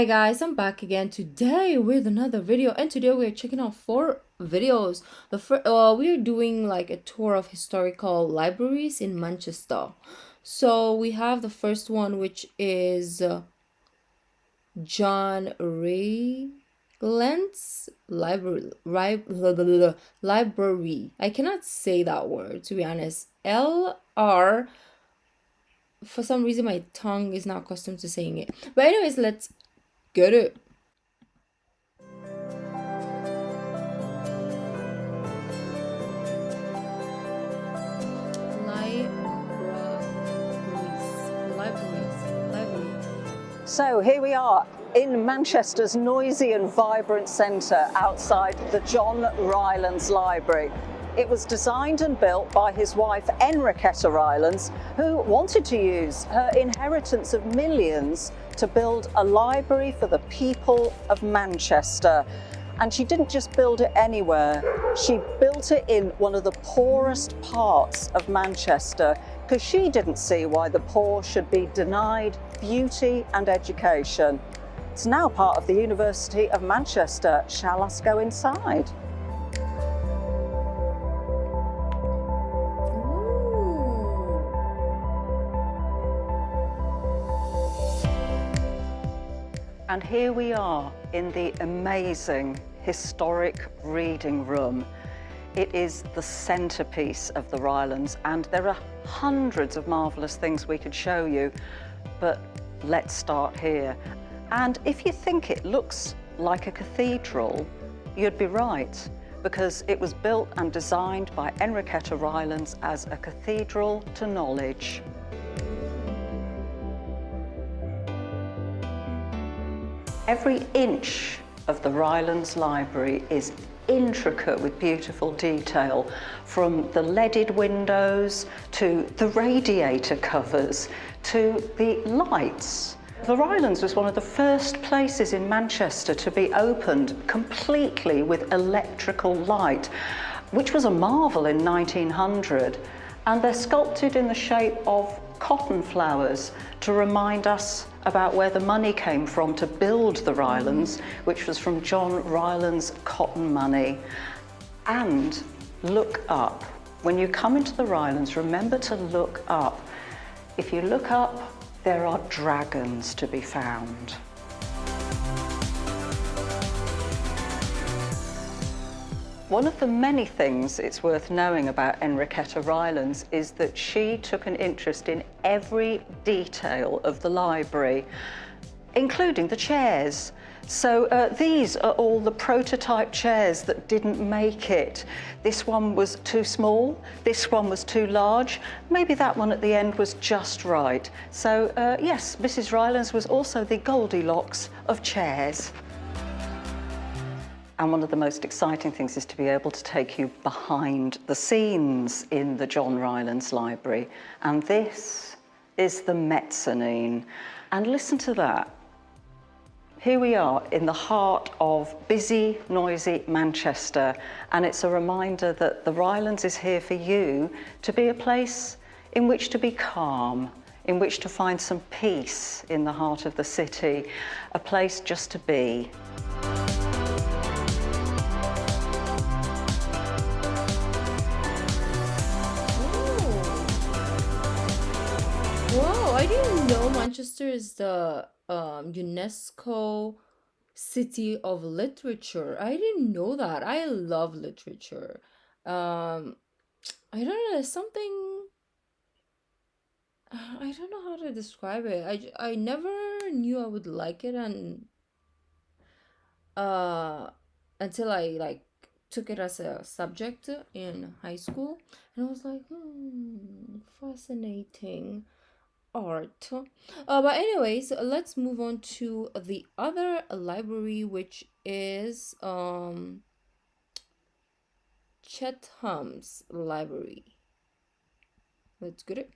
Hi guys, I'm back again today with another video, and today we're checking out 4 videos. We're doing like a tour of historical libraries in Manchester. So we have the first one, which is John Rylands library. I cannot say that word, to be honest. LR. For some reason, my tongue is not accustomed to saying it. But anyways, let's get it. Library. So here we are in Manchester's noisy and vibrant centre outside the John Rylands Library. It was designed and built by his wife Enriqueta Rylands, who wanted to use her inheritance of millions to build a library for the people of Manchester. And she didn't just build it anywhere, she built it in one of the poorest parts of Manchester, because she didn't see why the poor should be denied beauty and education. It's now part of the University of Manchester. Shall us go inside? And here we are in the amazing historic reading room. It is the centerpiece of the Rylands, and there are hundreds of marvelous things we could show you, but let's start here. And if you think it looks like a cathedral, you'd be right, because it was built and designed by Enriqueta Rylands as a cathedral to knowledge. Every inch of the Rylands Library is intricate with beautiful detail, from the leaded windows to the radiator covers to the lights. The Rylands was one of the first places in Manchester to be opened completely with electrical light, which was a marvel in 1900, and they're sculpted in the shape of cotton flowers to remind us about where the money came from to build the Rylands, which was from John Rylands' cotton money. And look up. When you come into the Rylands, remember to look up. If you look up, there are dragons to be found. One of the many things it's worth knowing about Enriqueta Rylands is that she took an interest in every detail of the library, including the chairs. So these are all the prototype chairs that didn't make it. This one was too small, this one was too large, maybe that one at the end was just right. So yes, Mrs. Rylands was also the Goldilocks of chairs. And one of the most exciting things is to be able to take you behind the scenes in the John Rylands Library. And this is the mezzanine. And listen to that. Here we are in the heart of busy, noisy Manchester. And it's a reminder that the Rylands is here for you to be a place in which to be calm, in which to find some peace in the heart of the city, a place just to be. Whoa, I didn't know Manchester is the UNESCO City of Literature. I didn't know that. I love literature. Um, I don't know, there's something, I don't know how to describe it. I never knew I would like it, and uh until I like took it as a subject in high school, and I was like, fascinating art. But anyways, let's move on to the other library, which is Chetham's Library. Let's get it.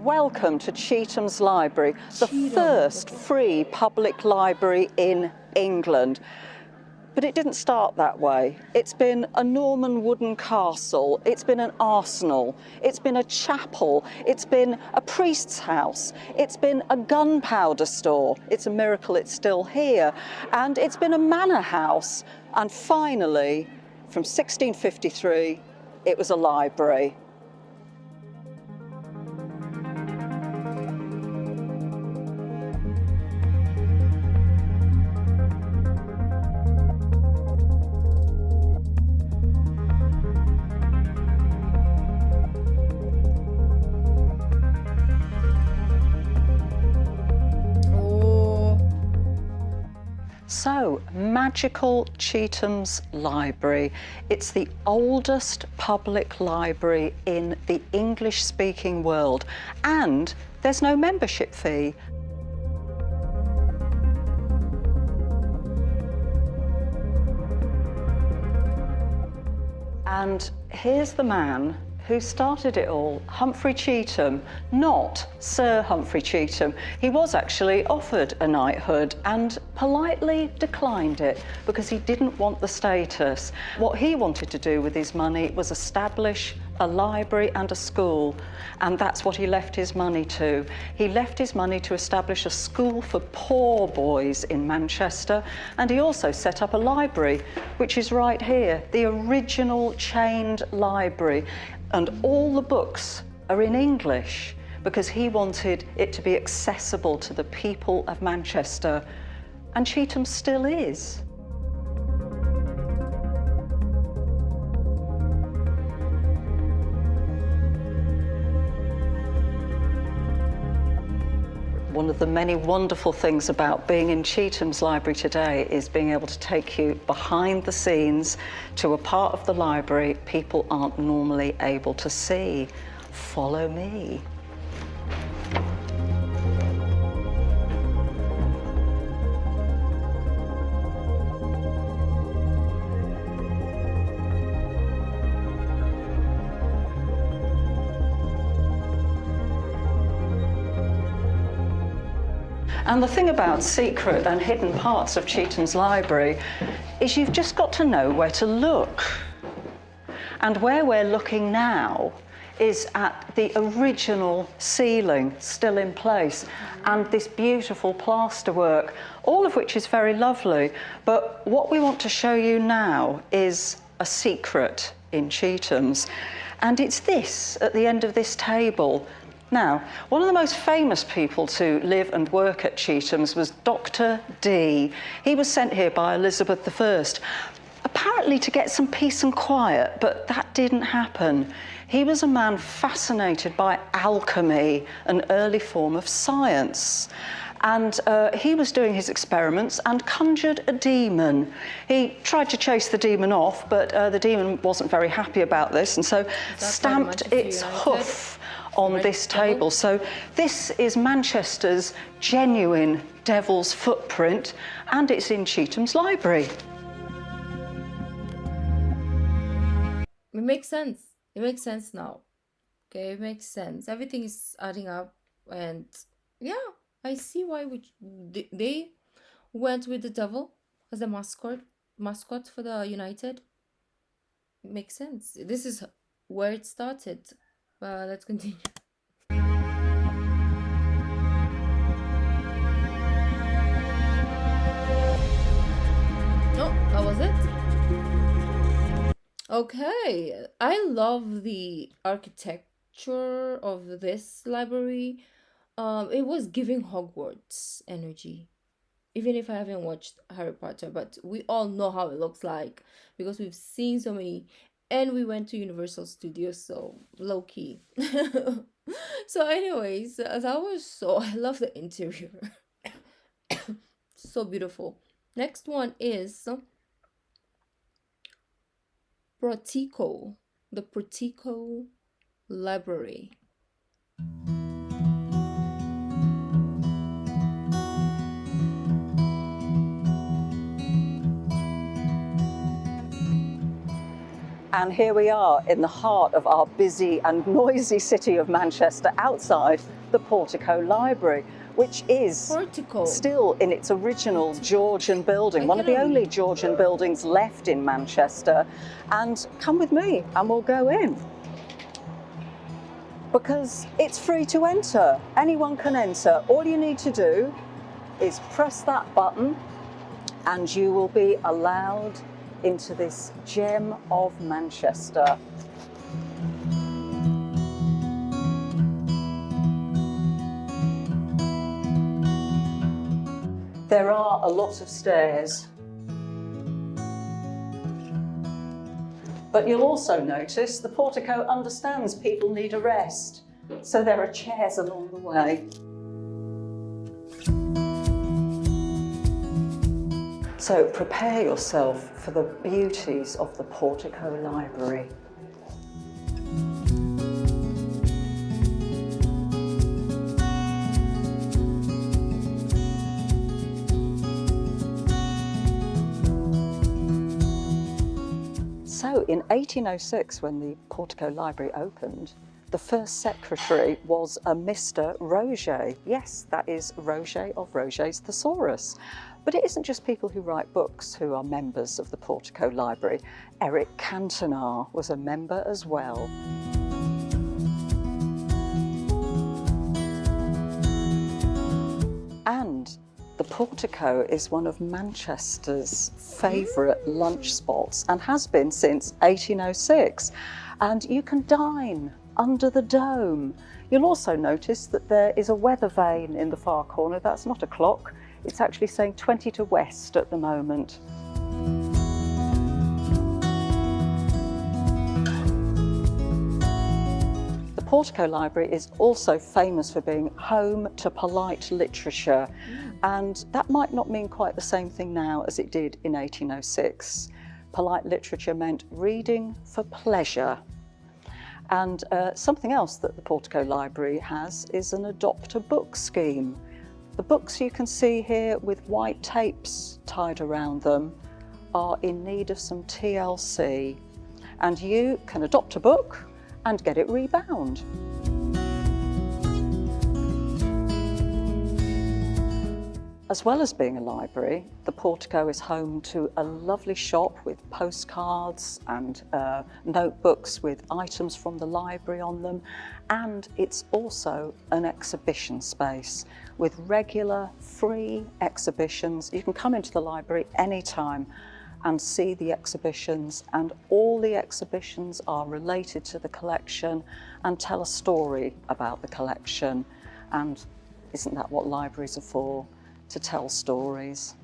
Welcome to Chetham's Library, the Chetham. first free public library in England. But it didn't start that way. It's been a Norman wooden castle, it's been an arsenal, it's been a chapel, it's been a priest's house, it's been a gunpowder store, it's a miracle it's still here, and it's been a manor house, and finally, from 1653, it was a library. So, magical Chetham's Library. It's the oldest public library in the English-speaking world, and there's no membership fee. And here's the man who started it all, Humphrey Chetham, not Sir Humphrey Chetham. He was actually offered a knighthood and politely declined it because he didn't want the status. What he wanted to do with his money was establish a library and a school, and that's what he left his money to. He left his money to establish a school for poor boys in Manchester, and he also set up a library, which is right here, the original chained library, and all the books are in English because he wanted it to be accessible to the people of Manchester, and Chetham still is. One of the many wonderful things about being in Chetham's Library today is being able to take you behind the scenes to a part of the library people aren't normally able to see. Follow me. And the thing about secret and hidden parts of Chetham's Library is you've just got to know where to look. And where we're looking now is at the original ceiling, still in place, and this beautiful plasterwork, all of which is very lovely. But what we want to show you now is a secret in Chetham's, and it's this at the end of this table. Now, one of the most famous people to live and work at Chetham's was Dr. Dee. He was sent here by Elizabeth I, apparently to get some peace and quiet, but that didn't happen. He was a man fascinated by alchemy, an early form of science. And he was doing his experiments and conjured a demon. He tried to chase the demon off, but the demon wasn't very happy about this, and so stamped its hoof on this table. So this is Manchester's genuine devil's footprint, and it's in Chetham's Library. It makes sense. It makes sense now. Okay, it makes sense. Everything is adding up, and yeah, I see why they went with the devil as a mascot for the United. It makes sense. This is where it started. Let's continue. Oh, that was it. Okay, I love the architecture of this library. It was giving Hogwarts energy. Even if I haven't watched Harry Potter, but we all know how it looks like because we've seen so many, and we went to Universal Studios, so low key. So anyways, I love the interior. So beautiful. Next one is the Portico Library. And here we are in the heart of our busy and noisy city of Manchester, outside the Portico Library, which is Portico. still in its original Georgian building, one of the only Georgian buildings left in Manchester. And come with me and we'll go in. Because it's free to enter. Anyone can enter. All you need to do is press that button and you will be allowed into this gem of Manchester. There are a lot of stairs. But you'll also notice the portico understands people need a rest, so there are chairs along the way. So prepare yourself for the beauties of the Portico Library. So in 1806, when the Portico Library opened, the first secretary was a Mr. Roget. Yes, that is Roget of Roget's Thesaurus. But it isn't just people who write books who are members of the Portico Library. Eric Cantona was a member as well. And the Portico is one of Manchester's favourite lunch spots and has been since 1806. And you can dine under the dome. You'll also notice that there is a weather vane in the far corner. That's not a clock. It's actually saying 20 to west at the moment. The Portico Library is also famous for being home to polite literature, and that might not mean quite the same thing now as it did in 1806. Polite literature meant reading for pleasure. And something else that the Portico Library has is an adopt a book scheme. The books you can see here with white tapes tied around them are in need of some TLC, and you can adopt a book and get it rebound. As well as being a library, the Portico is home to a lovely shop with postcards and notebooks with items from the library on them, and it's also an exhibition space with regular free exhibitions. You can come into the library anytime and see the exhibitions, and all the exhibitions are related to the collection and tell a story about the collection. And isn't that what libraries are for? To tell stories.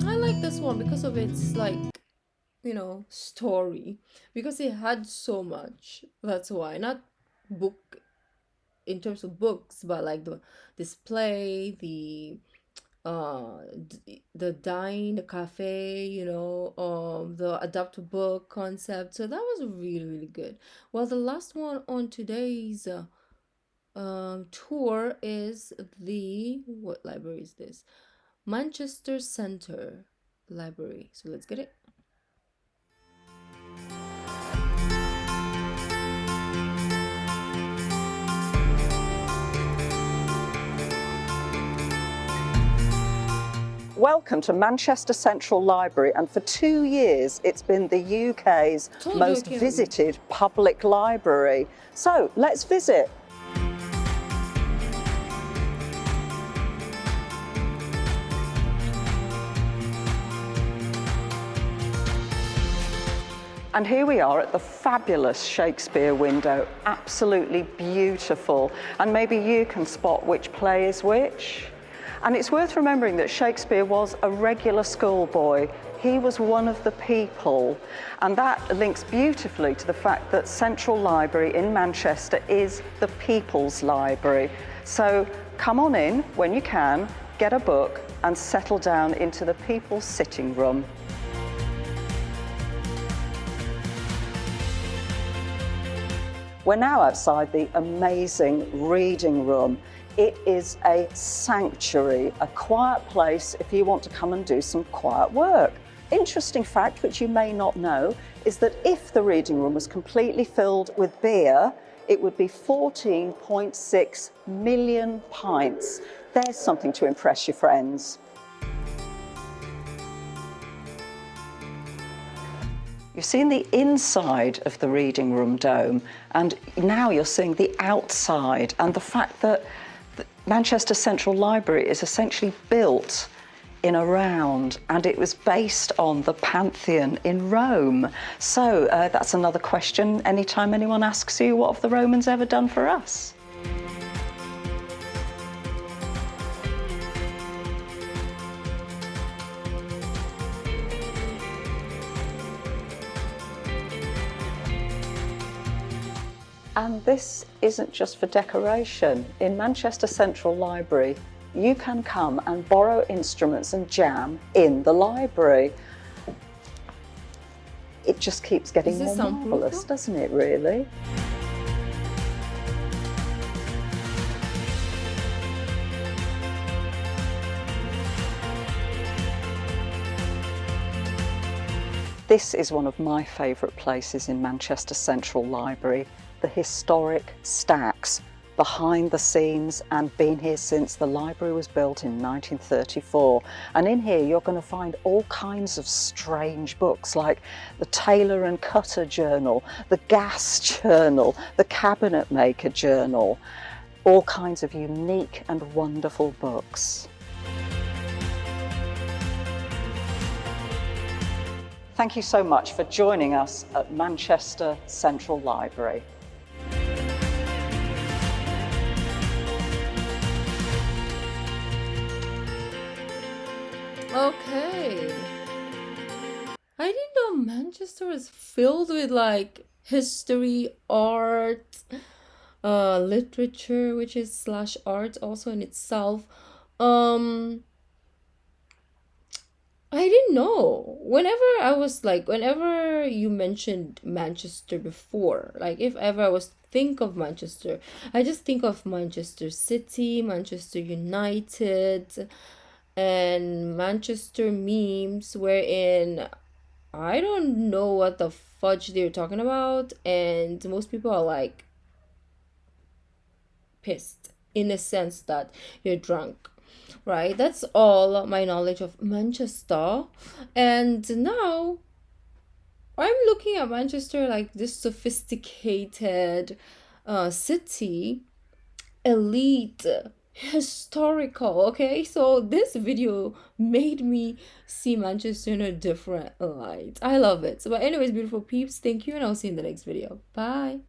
I like this one because of its, like, you know, story, because it had so much. That's why. Not book in terms of books, but like the display, the dine, the cafe, you know, the adapt a book concept. So that was really, really good. Well, the last one on today's tour is what library is this? Manchester Centre Library. So let's get it. Welcome to Manchester Central Library, and for 2 years it's been the UK's most visited public library. So let's visit. And here we are at the fabulous Shakespeare window, absolutely beautiful. And maybe you can spot which play is which. And it's worth remembering that Shakespeare was a regular schoolboy. He was one of the people. And that links beautifully to the fact that Central Library in Manchester is the people's library. So come on in when you can, get a book and settle down into the people's sitting room. We're now outside the amazing reading room. It is a sanctuary, a quiet place if you want to come and do some quiet work. Interesting fact, which you may not know, is that if the reading room was completely filled with beer, it would be 14.6 million pints. There's something to impress your friends. You've seen the inside of the reading room dome, and now you're seeing the outside, and the fact that Manchester Central Library is essentially built in a round, and it was based on the Pantheon in Rome. So that's another question anytime anyone asks you, what have the Romans ever done for us? And this isn't just for decoration. In Manchester Central Library, you can come and borrow instruments and jam in the library. It just keeps getting more marvellous, doesn't it, really? This is one of my favourite places in Manchester Central Library, the historic stacks behind the scenes, and been here since the library was built in 1934. And in here you're going to find all kinds of strange books like the Tailor and Cutter Journal, the Gas Journal, the Cabinet Maker Journal, all kinds of unique and wonderful books. Thank you so much for joining us at Manchester Central Library. Okay. I didn't know Manchester was filled with like history, art, literature, which is slash art also in itself. Um, I didn't know. Whenever you mentioned Manchester before, like if ever I was think of Manchester, I just think of Manchester City, Manchester United, and Manchester memes, wherein I don't know what the fudge they're talking about, and most people are like pissed in a sense that you're drunk, right? That's all my knowledge of Manchester. And now I'm looking at Manchester like this sophisticated city, elite, historical. Okay, so this video made me see Manchester in a different light. I love it. So but anyways, beautiful peeps, thank you, and I'll see you in the next video. Bye.